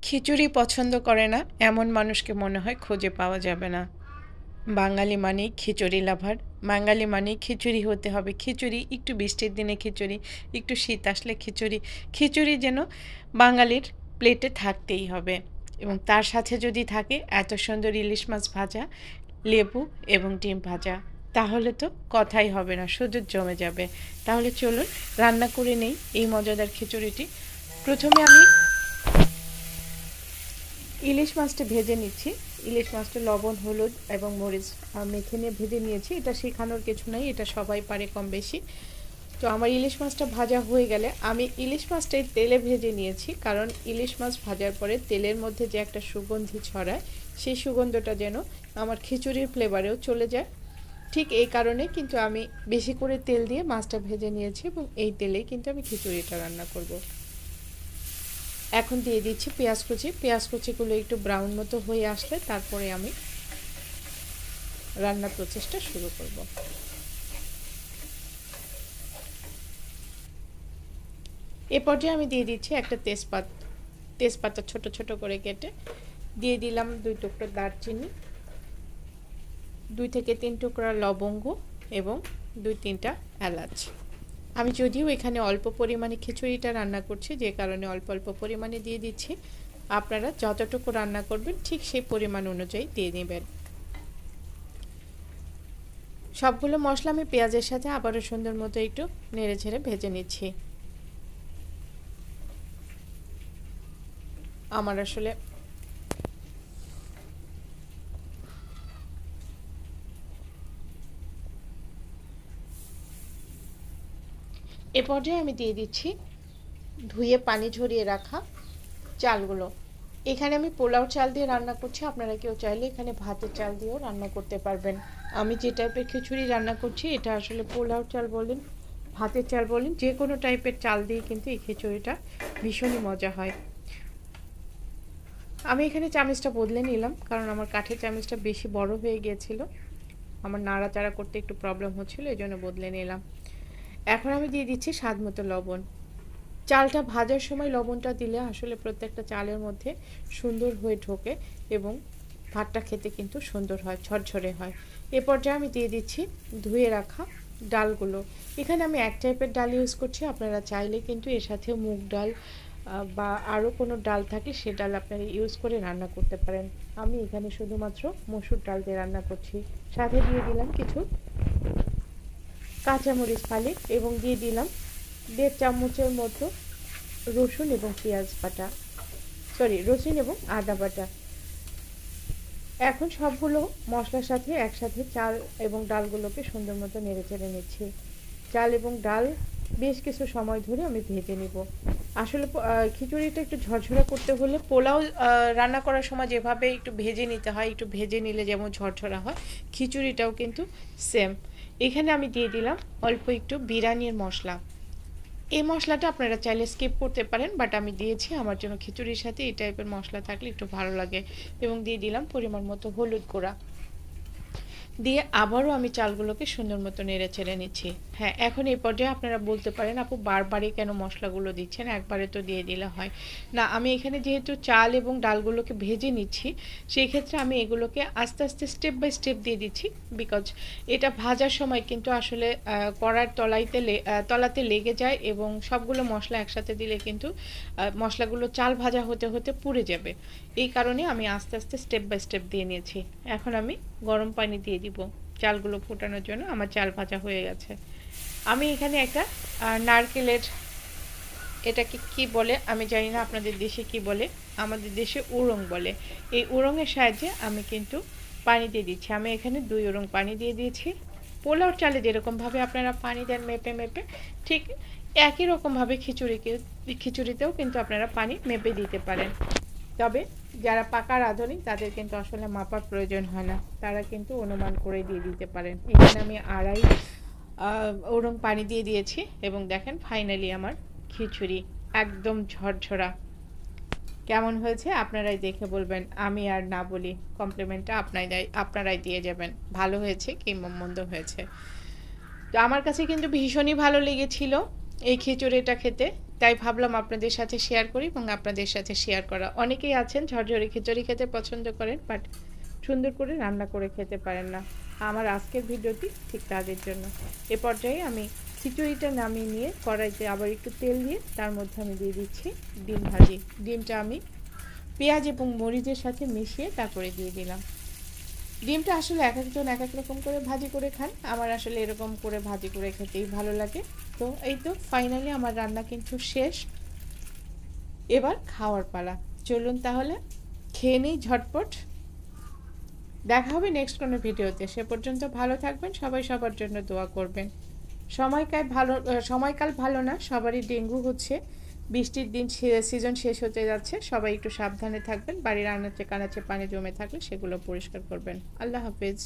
খিচুড়ি পছন্দ করে না এমন মানুষকে মনে হয় খুঁজে পাওয়া যাবে না। বাঙালি মানেই খিচুড়ি লাভার। বাঙালি মানেই খিচুড়ি হতে হবে। খিচুড়ি একটু বৃষ্টির দিনে খিচুড়ি, একটু শীত আসলে খিচুড়ি। খিচুড়ি যেন বাঙালির প্লেটে থাকতেই হবে এবং তার সাথে যদি থাকে এত সুন্দর ইলিশ মাছ ভাজা, লেবু এবং ডিম ভাজা, তাহলে তো কথাই হবে না, শুধু জমে যাবে। তাহলে চলুন রান্না করে নেই এই মজাদার খিচুড়িটি। প্রথমে আমি ইলিশ মাছটা ভেজে নিচ্ছি। ইলিশ মাছটা লবণ, হলুদ এবং মরিচ মেখে নিয়ে ভেজে নিয়েছি। এটা শেখানোর কিছু নাই, এটা সবাই পারে কম বেশি। তো আমার ইলিশ মাছটা ভাজা হয়ে গেলে আমি ইলিশ মাছটাই তেলে ভেজে নিয়েছি, কারণ ইলিশ মাছ ভাজার পরে তেলের মধ্যে যে একটা সুগন্ধি ছড়ায়, সেই সুগন্ধটা যেন আমার খিচুড়ির ফ্লেভারেও চলে যায়। ঠিক এই কারণে কিন্তু আমি বেশি করে তেল দিয়ে মাছটা ভেজে নিয়েছি এবং এই তেলেই কিন্তু আমি খিচুড়িটা রান্না করব। এখন দিয়ে দিচ্ছি পেঁয়াজ কুচি। পেঁয়াজ কুচিগুলো একটু ব্রাউন মতো হয়ে আসলে তারপরে আমি রান্নার প্রসেসটা শুরু করব। এ পর্যায়ে আমি দিয়ে দিচ্ছি একটা তেজপাতা ছোট ছোট করে কেটে দিয়ে দিলাম। 2 টুকরো দারচিনি, 2 থেকে 3 টুকরা লবঙ্গ এবং 2-3টা এলাচ। আমি যদিও এখানে অল্প পরিমাণে খিচুড়িটা রান্না করছি, যে কারণে অল্প অল্প পরিমাণে দিয়ে দিচ্ছি। আপনারা যতটুকু রান্না করবেন ঠিক সেই পরিমাণ অনুযায়ী দিয়ে নেবেন। সবগুলো মশলা আমি পেঁয়াজের সাথে আবারও সুন্দর মতো একটু নেড়ে ঝেড়ে ভেজে নিচ্ছি। আমার আসলে এ পর্যায়ে আমি দিয়ে দিচ্ছি ধুয়ে পানি ঝরিয়ে রাখা চালগুলো। এখানে আমি পোলাও চাল দিয়ে রান্না করছি, আপনারা কেউ চাইলে এখানে ভাতের চাল দিয়েও রান্না করতে পারবেন। আমি যে টাইপের খিচুড়ি রান্না করছি এটা আসলে পোলাও চাল বলেন, ভাতের চাল বলেন, যে কোনো টাইপের চাল দিয়ে কিন্তু এই খিচুড়িটা ভীষণই মজা হয়। আমি এখানে চামচটা বদলে নিলাম, কারণ আমার কাঠের চামচটা বেশি বড় হয়ে গিয়েছিল, আমার নাড়াচাড়া করতে একটু প্রবলেম হচ্ছিল, এই জন্য বদলে নিলাম। এখন আমি দিয়ে দিচ্ছি স্বাদ মতো লবণ। চালটা ভাজার সময় লবণটা দিলে আসলে প্রত্যেকটা চালের মধ্যে সুন্দর হয়ে ঢোকে এবং ভাতটা খেতে কিন্তু সুন্দর হয়, ঝরঝরে হয়। এ পর্যায়ে আমি দিয়ে দিচ্ছি ধুয়ে রাখা ডালগুলো। এখানে আমি এক টাইপের ডাল ইউজ করছি, আপনারা চাইলে কিন্তু এর সাথে মুগ ডাল বা আরও কোনো ডাল থাকে সে ডাল আপনারা ইউজ করে রান্না করতে পারেন। আমি এখানে শুধুমাত্র মসুর ডাল দিয়ে রান্না করছি। সাথে দিয়ে দিলাম কিছু কাঁচামরিচ ফালি এবং দিয়ে দিলাম 1.5 চামচের মতো রসুন এবং পেঁয়াজ বাটা, রসুন এবং আদা বাটা। এখন সবগুলো মশলার সাথে একসাথে চাল এবং ডালগুলোকে সুন্দর মতো নেড়ে চেড়ে নিচ্ছি। চাল এবং ডাল বেশ কিছু সময় ধরে আমি ভেজে নিব। আসলে খিচুড়িটা একটু ঝরঝরা করতে হলে পোলাও রান্না করার সময় যেভাবে একটু ভেজে নিতে হয়, একটু ভেজে নিলে যেমন ঝরঝরা হয়, খিচুড়িটাও কিন্তু সেম। এখানে আমি দিয়ে দিলাম অল্প একটু বিরিয়ানির মশলা। এই মশলাটা আপনারা চাইলে স্কিপ করতে পারেন, বাট আমি দিয়েছি, আমার জন্য খিচুড়ির সাথে এই টাইপের মশলা থাকলে একটু ভালো লাগে। এবং দিয়ে দিলাম পরিমাণ মতো হলুদ গুঁড়া, দিয়ে আবারও আমি চালগুলোকে সুন্দর মতো নেড়ে চেড়ে নিচ্ছি। হ্যাঁ, এখন এই পর্যায়ে আপনারা বলতে পারেন আপু বারবারই কেন মশলাগুলো দিচ্ছেন, একবারে তো দিয়ে দিলে হয় না। আমি এখানে যেহেতু চাল এবং ডালগুলোকে ভেজে নিচ্ছি, সেই ক্ষেত্রে আমি এগুলোকে আস্তে আস্তে স্টেপ বাই স্টেপ দিয়ে দিচ্ছি, বিকজ এটা ভাজার সময় কিন্তু আসলে কড়ার তলাতে লেগে যায় এবং সবগুলো মশলা একসাথে দিলে কিন্তু মশলাগুলো চাল ভাজা হতে হতে পুড়ে যাবে। এই কারণে আমি আস্তে আস্তে স্টেপ বাই স্টেপ দিয়ে নিয়েছি। এখন আমি গরম পানি দিয়ে দিব চালগুলো ফোটানোর জন্য। আমার চাল ভাজা হয়ে গেছে। আমি এখানে একটা নারকেলের, এটাকে কি বলে আমি জানি না আপনাদের দেশে কি বলে, আমাদের দেশে উড়ং বলে, এই উড়ংয়ের সাহায্যে আমি কিন্তু পানি দিয়ে দিচ্ছি। আমি এখানে 2 উড়ং পানি দিয়ে দিয়েছি। পোলাওর চালে যেরকমভাবে আপনারা পানি দেন মেপে মেপে, ঠিক একই রকমভাবে খিচুড়িতেও কিন্তু আপনারা পানি মেপে দিতে পারেন। তবে যারা পাকা রাঁধুনি তাদের কিন্তু আসলে মাপার প্রয়োজন হয় না, তারা কিন্তু অনুমান করে দিয়ে দিতে পারেন। এখানে আমি 2.5 ওরকম পানি দিয়ে দিয়েছি এবং দেখেন ফাইনালি আমার খিচুড়ি একদম ঝরঝরা। কেমন হয়েছে আপনারাই দেখে বলবেন, আমি আর না বলি, কমপ্লিমেন্টটা আপনারাই দিয়ে যাবেন, ভালো হয়েছে কি মন্দ হয়েছে। তো আমার কাছে কিন্তু ভীষণই ভালো লেগেছিল এই খিচুড়িটা খেতে। তাই ভাবলাম আপনাদের সাথে শেয়ার করি এবং আপনাদের সাথে শেয়ার করা। অনেকেই আছেন ঝরঝরে খিচুড়ি খেতে পছন্দ করেন, বাট সুন্দর করে রান্না করে খেতে পারেন না। আমার আজকের ভিডিওটি ঠিক তাদের জন্য। এ পর্যায়ে আমি খিচুড়িটা নামিয়ে নিয়ে কড়াইতে আবার একটু তেল দিয়ে তার মধ্যে আমি দিয়ে দিচ্ছি ডিম ভাজি। ডিমটা আমি পেঁয়াজ এবং মরিচের সাথে মিশিয়ে তারপরে দিয়ে দিলাম। ডিমটা আসলে এক একজন এক এক রকম করে ভাজি করে খান, আমার আসলে এরকম করে ভাজি করে খেতেই ভালো লাগে। তো এই তো ফাইনালি আমার রান্না কিন্তু শেষ, এবার খাওয়ার পালা। চলুন তাহলে খেয়ে নিই ঝটপট। দেখা হবে নেক্সট কোনো ভিডিওতে, সে পর্যন্ত ভালো থাকবেন, সবাই সবার জন্য দোয়া করবেন। সময়কাল ভালো না, সবারই ডেঙ্গু হচ্ছে, বৃষ্টির দিন, সিজন শেষ হতে যাচ্ছে, সবাই একটু সাবধানে থাকবেন। বাড়ির আনাচে কানাচে পানি জমে থাকলে সেগুলো পরিষ্কার করবেন। আল্লাহ হাফেজ।